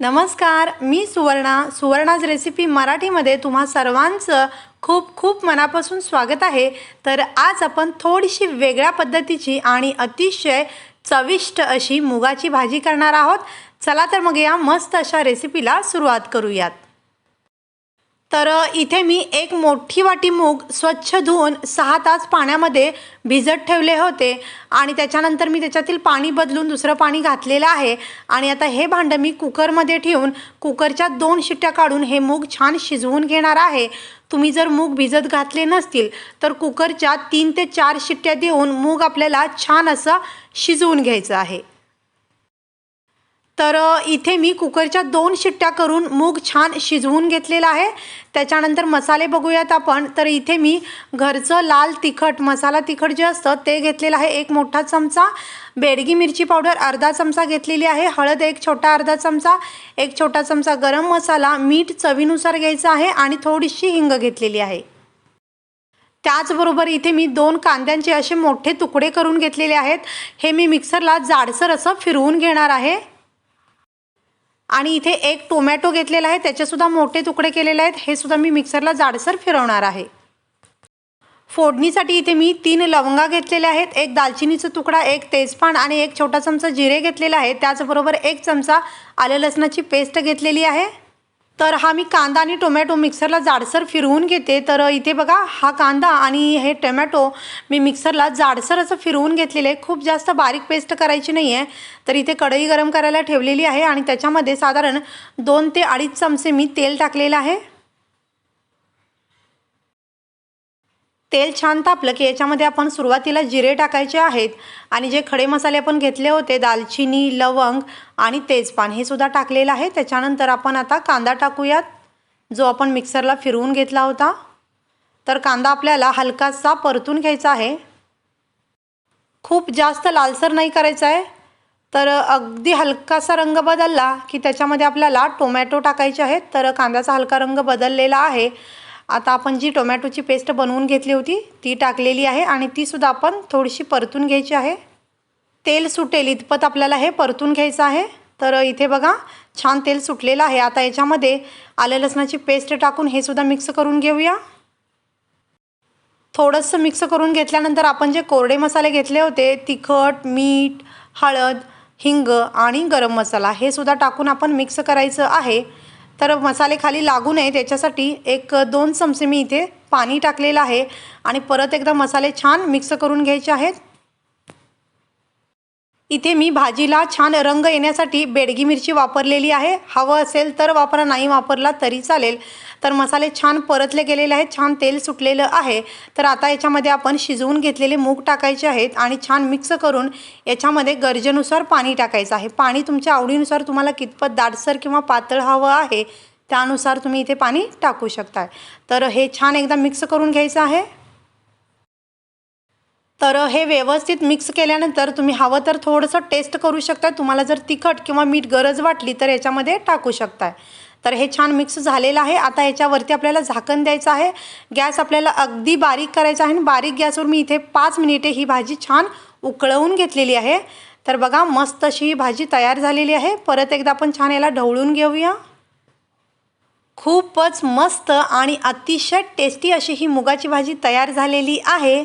नमस्कार, मी सुवर्णाज रेसिपी मराठीमध्ये तुम्हा सर्वांचं खूप खूप मनापासून स्वागत आहे। तर आज आपण थोडीशी वेगळ्या पद्धतीची आणि अतिशय चविष्ट अशी मुगाची भाजी करणार आहोत। चला तर मग या मस्त अशा रेसिपीला सुरुवात करूयात। तर इथे मी एक मोठी वाटी मूग स्वच्छ धुवून 6 तास पाण्यामध्ये भिजत ठेवले होते आणि त्याच्यानंतर मी त्याच्यातील पाणी बदलून दुसरं पाणी घातलेलं आहे आणि आता हे भांडं मी कुकरमध्ये ठेवून कुकरच्या 2 शिट्ट्या काढून हे मूग छान शिजवून घेणार आहे। तुम्ही जर मूग भिजत घातले नसतील तर कुकरच्या 3 ते 4 शिट्ट्या देऊन मूग आपल्याला छान असं शिजवून घ्यायचं आहे। तर इथे मी कुकरच्या 2 शिट्ट्या करून मूग छान शिजवून घेतलेला आहे। त्याच्यानंतर मसाले बघूयात आपण। तर इथे मी घरचं लाल तिखट मसाला तिखट जे असतं ते घेतलेलं आहे 1 मोठा चमचा, बेडगी मिरची पावडर अर्धा चमचा घेतलेली आहे, हळद 1 छोटा अर्धा चमचा, 1 छोटा चमचा गरम मसाला, मीठ चवीनुसार घ्यायचं आहे आणि थोडीशी हिंग घेतलेली आहे। त्याचबरोबर इथे मी 2 कांद्यांचे असे मोठे तुकडे करून घेतलेले आहेत। हे मी मिक्सरला जाडसर असं फिरवून घेणार आहे आणि इथे 1 टोमॅटो घेतलेला आहे, त्याचे सुद्धा मोठे तुकडे केलेले आहेत, हे सुद्धा मी मिक्सरला जाडसर फिरवणार आहे। फोडणीसाठी इथे मी 3 लवंगा घेतलेल्या आहेत, 1 दालचिनीचा तुकडा, 1 तेजपान आणि 1 छोटा चमचा जिरे घेतलेला आहे। त्याचबरोबर 1 चमचा आलं लसणाची पेस्ट घेतलेली आहे। तर हा मी कांदा आणि टोमॅटो मिक्सरला जाडसर फिरवून घेते। तर इथे बघा हा कांदा आणि हे टोमॅटो मी मिक्सरला जाडसर असं फिरवून घेतलेले आहे, खूप जास्त बारीक पेस्ट करायची नाही आहे। तर इथे कढई गरम करायला ठेवलेली आहे आणि त्याच्यामध्ये साधारण 2 ते 2.5 चमचे मी तेल टाकलेलं आहे। तेल छान तापलं की याच्यामध्ये आपण सुरुवातीला जिरे टाकायचे आहेत आणि जे खडे मसाले आपण घेतले होते दालचिनी, लवंग आणि तेजपान हे सुद्धा टाकलेलं आहे। त्याच्यानंतर आपण आता कांदा टाकूयात जो आपण मिक्सरला फिरवून घेतला होता। तर कांदा आपल्याला हलकासा परतून घ्यायचा आहे, खूप जास्त लालसर नाही करायचा आहे। तर अगदी हलकासा रंग बदलला की त्याच्यामध्ये आपल्याला टोमॅटो टाकायचे आहेत। तर कांद्याचा हलका रंग बदललेला आहे। आता आपण जी टोमॅटोची पेस्ट बनवून घेतली होती ती टाकलेली आहे आणि ती सुद्धा आपण थोडीशी परतून घ्यायची आहे। तेल सुटेल इतपत आपल्याला हे परतून घ्यायचं आहे। तर इथे बघा छान तेल सुटलेलं आहे। आता याच्यामध्ये आलं लसणाची पेस्ट टाकून हे सुद्धा मिक्स करून घेऊया। थोडंसं मिक्स करून घेतल्यानंतर आपण जे कोरडे मसाले घेतले होते तिखट, मीठ, हळद, हिंग आणि गरम मसाला हे सुद्धा टाकून आपण मिक्स करायचं आहे। तर मसाले खाली लागू नये त्याच्यासाठी 1-2 चमचे मी इथे पाणी टाकलेलं आहे आणि परत एकदा मसाले छान मिक्स करून घ्यायचे आहेत। इथे मी भाजीला छान रंग येण्यासाठी बेडगी मिरची वापरलेली आहे, हवं असेल तर वापरा, नाही वापरला तरी चालेल। तर मसाले छान परतले गेलेले आहेत, छान तेल सुटलेलं आहे। तर आता याच्यामध्ये आपण शिजवून घेतलेले मूग टाकायचे आहेत आणि छान मिक्स करून याच्यामध्ये गरजेनुसार पाणी टाकायचं आहे। पाणी तुमच्या आवडीनुसार तुम्हाला कितपत दाटसर किंवा पातळ हवं आहे त्यानुसार तुम्ही इथे पाणी टाकू शकता। तर हे छान एकदा मिक्स करून घ्यायचं आहे। तर हे व्यवस्थित मिक्स केल्यानंतर तुम्ही हवं तर थोडंसं टेस्ट करू शकता, तुम्हाला जर तिखट किंवा मीठ गरज वाटली तर याच्यामध्ये टाकू शकता। तर हे छान मिक्स झालेलं आहे। आता याच्यावरती आपल्याला झाकण द्यायचं आहे, गॅस आपल्याला अगदी बारीक करायचा आहे आणि बारीक गॅसवर मी इथे 5 मिनिटे ही भाजी छान उकळवून घेतलेली आहे। तर बघा मस्त अशी ही भाजी तयार झालेली आहे। परत एकदा आपण छान याला ढवळून घेऊया। खूपच मस्त आणि अतिशय टेस्टी अशी ही मुगाची भाजी तयार झालेली आहे।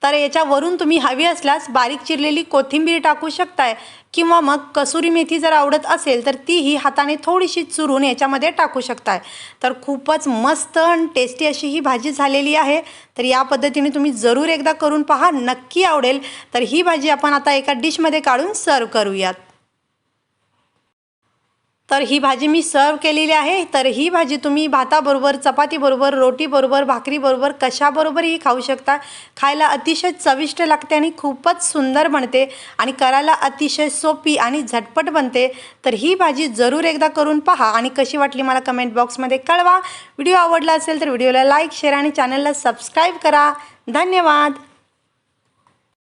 तर याच्यावरून तुम्ही हवी असल्यास बारीक चिरलेली कोथिंबीर टाकू शकताय किंवा मग कसुरी मेथी जर आवडत असेल तर तीही हाताने थोडीशी चुरून याच्यामध्ये टाकू शकताय। तर खूपच मस्त आणि टेस्टी अशी ही भाजी झालेली आहे। तर या पद्धतीने तुम्ही जरूर एकदा करून पहा, नक्की आवडेल। तर ही भाजी आपण आता एका डिशमध्ये काढून सर्व करूयात। तर ही भाजी मी सर्व केलेली आहे। तर ही भाजी तुम्ही भाताबरोबर, चपातीबरोबर, रोटीबरोबर, भाकरीबरोबर कशाबरोबरही खाऊ शकता। खायला अतिशय चविष्ट लागते आणि खूपच सुंदर बनते आणि करायला अतिशय सोपी आणि झटपट बनते। तर ही भाजी जरूर एकदा करून पहा आणि कशी वाटली मला कमेंट बॉक्समध्ये कळवा। व्हिडिओ आवडला असेल तर व्हिडिओला लाईक, शेअर आणि चॅनलला सबस्क्राईब करा। धन्यवाद।